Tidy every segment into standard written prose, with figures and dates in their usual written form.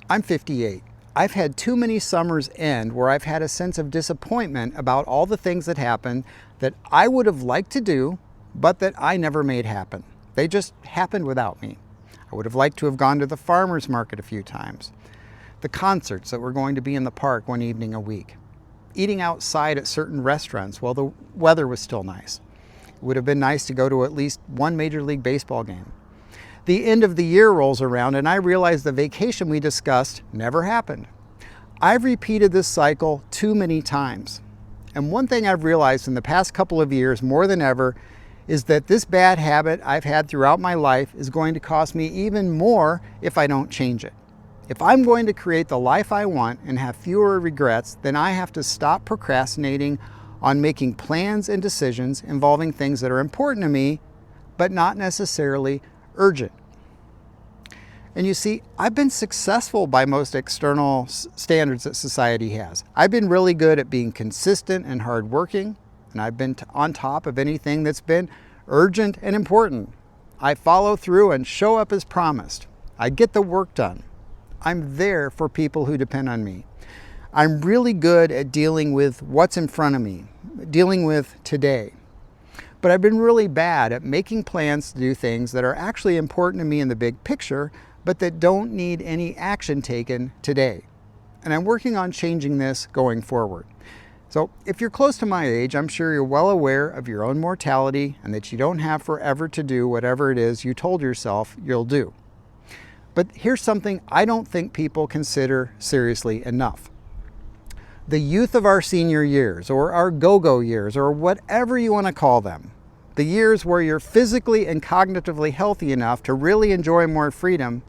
I'm 58. I've had too many summers end where I've had a sense of disappointment about all the things that happened that I would have liked to do, but that I never made happen. They just happened without me. I would have liked to have gone to the farmer's market a few times, the concerts that were going to be in the park one evening a week, eating outside at certain restaurants while the weather was still nice. It would have been nice to go to at least one Major League Baseball game. The end of the year rolls around and I realize the vacation we discussed never happened. I've repeated this cycle too many times. And one thing I've realized in the past couple of years more than ever is that this bad habit I've had throughout my life is going to cost me even more if I don't change it. If I'm going to create the life I want and have fewer regrets, then I have to stop procrastinating on making plans and decisions involving things that are important to me, but not necessarily urgent. And you see, I've been successful by most external standards that society has. I've been really good at being consistent and hardworking, and I've been on top of anything that's been urgent and important. I follow through and show up as promised. I get the work done. I'm there for people who depend on me. I'm really good at dealing with what's in front of me, dealing with today. But I've been really bad at making plans to do things that are actually important to me in the big picture, but that don't need any action taken today. And I'm working on changing this going forward. So if you're close to my age, I'm sure you're well aware of your own mortality and that you don't have forever to do whatever it is you told yourself you'll do. But here's something I don't think people consider seriously enough. The youth of our senior years, or our go-go years, or whatever you want to call them, the years where you're physically and cognitively healthy enough to really enjoy more freedom,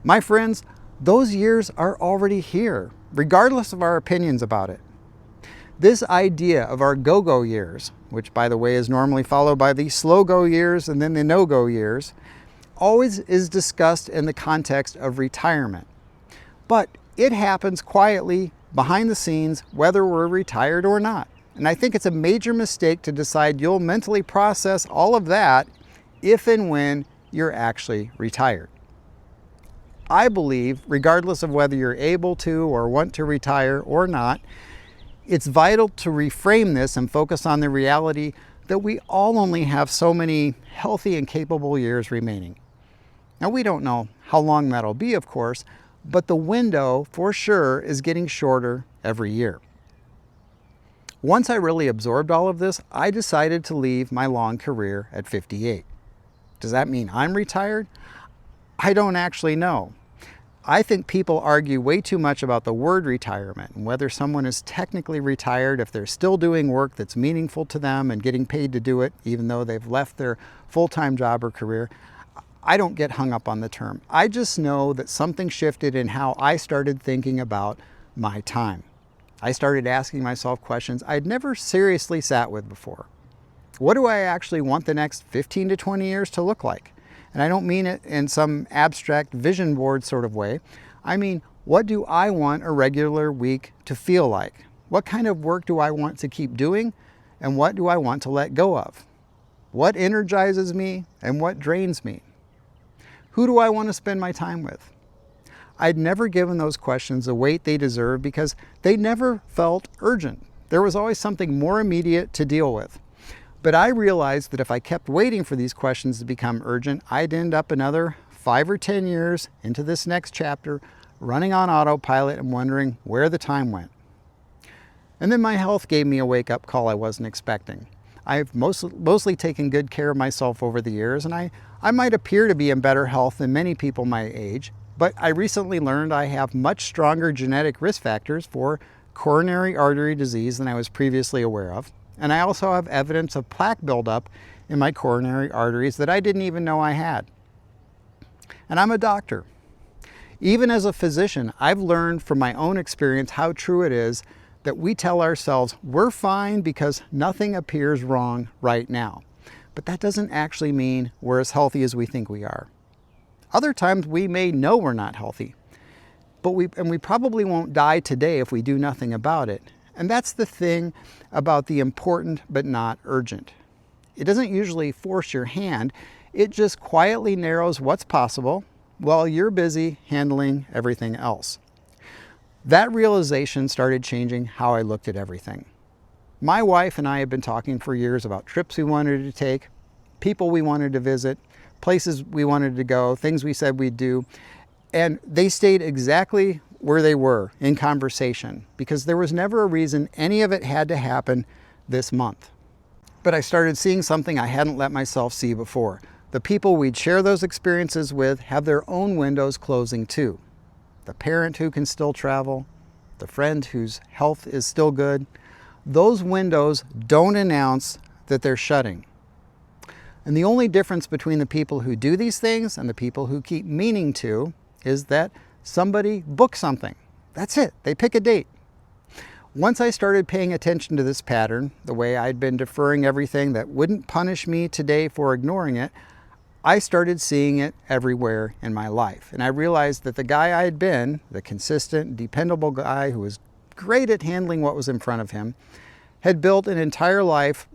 my friends, those years are already here, regardless of our opinions about it. This idea of our go-go years, which by the way is normally followed by the slow-go years and then the no-go years, always is discussed in the context of retirement. But it happens quietly behind the scenes, whether we're retired or not. And I think it's a major mistake to decide you'll mentally process all of that if and when you're actually retired. I believe, regardless of whether you're able to or want to retire or not, it's vital to reframe this and focus on the reality that we all only have so many healthy and capable years remaining. Now, we don't know how long that'll be, of course, but the window for sure is getting shorter every year. Once I really absorbed all of this, I decided to leave my long career at 58. Does that mean I'm retired? I don't actually know. I think people argue way too much about the word retirement and whether someone is technically retired if they're still doing work that's meaningful to them and getting paid to do it, even though they've left their full-time job or career. I don't get hung up on the term. I just know that something shifted in how I started thinking about my time. I started asking myself questions I'd never seriously sat with before. What do I actually want the next 15 to 20 years to look like? And I don't mean it in some abstract vision board sort of way. I mean, what do I want a regular week to feel like? What kind of work do I want to keep doing? And what do I want to let go of? What energizes me and what drains me? Who do I want to spend my time with? I'd never given those questions the weight they deserve because they never felt urgent. There was always something more immediate to deal with. But I realized that if I kept waiting for these questions to become urgent, I'd end up another 5 or 10 years into this next chapter, running on autopilot and wondering where the time went. And then my health gave me a wake-up call I wasn't expecting. I've mostly taken good care of myself over the years, and I might appear to be in better health than many people my age, but I recently learned I have much stronger genetic risk factors for coronary artery disease than I was previously aware of. And I also have evidence of plaque buildup in my coronary arteries that I didn't even know I had. And I'm a doctor. Even as a physician, I've learned from my own experience how true it is that we tell ourselves we're fine because nothing appears wrong right now. But that doesn't actually mean we're as healthy as we think we are. Other times we may know we're not healthy, but we probably won't die today if we do nothing about it. And that's the thing about the important but not urgent. It doesn't usually force your hand, it just quietly narrows what's possible, while you're busy handling everything else. That realization started changing how I looked at everything. My wife and I had been talking for years about trips we wanted to take, people we wanted to visit, places we wanted to go, things we said we'd do, and they stayed exactly where they were in conversation because there was never a reason any of it had to happen this month. But I started seeing something I hadn't let myself see before. The people we'd share those experiences with have their own windows closing too. The parent who can still travel, the friend whose health is still good, those windows don't announce that they're shutting. And the only difference between the people who do these things and the people who keep meaning to is that somebody books something. That's it. They pick a date. Once I started paying attention to this pattern, the way I'd been deferring everything that wouldn't punish me today for ignoring it, I started seeing it everywhere in my life. And I realized that the guy I had been, the consistent, dependable guy who was great at handling what was in front of him, had built an entire life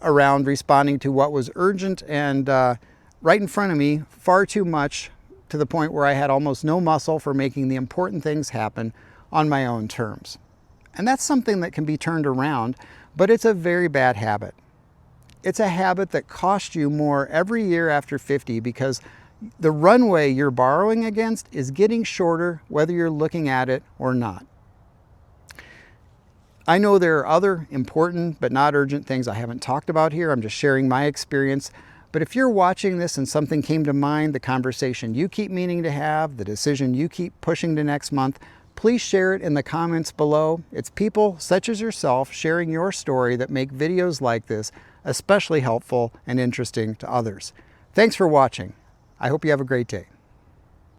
around responding to what was urgent and right in front of me far too much, to the point where I had almost no muscle for making the important things happen on my own terms. And that's something that can be turned around, but it's a very bad habit. It's a habit that costs you more every year after 50 because the runway you're borrowing against is getting shorter whether you're looking at it or not. I know there are other important but not urgent things I haven't talked about here. I'm just sharing my experience. But if you're watching this and something came to mind, the conversation you keep meaning to have, the decision you keep pushing to next month, please share it in the comments below. It's people such as yourself sharing your story that make videos like this especially helpful and interesting to others. Thanks for watching. I hope you have a great day.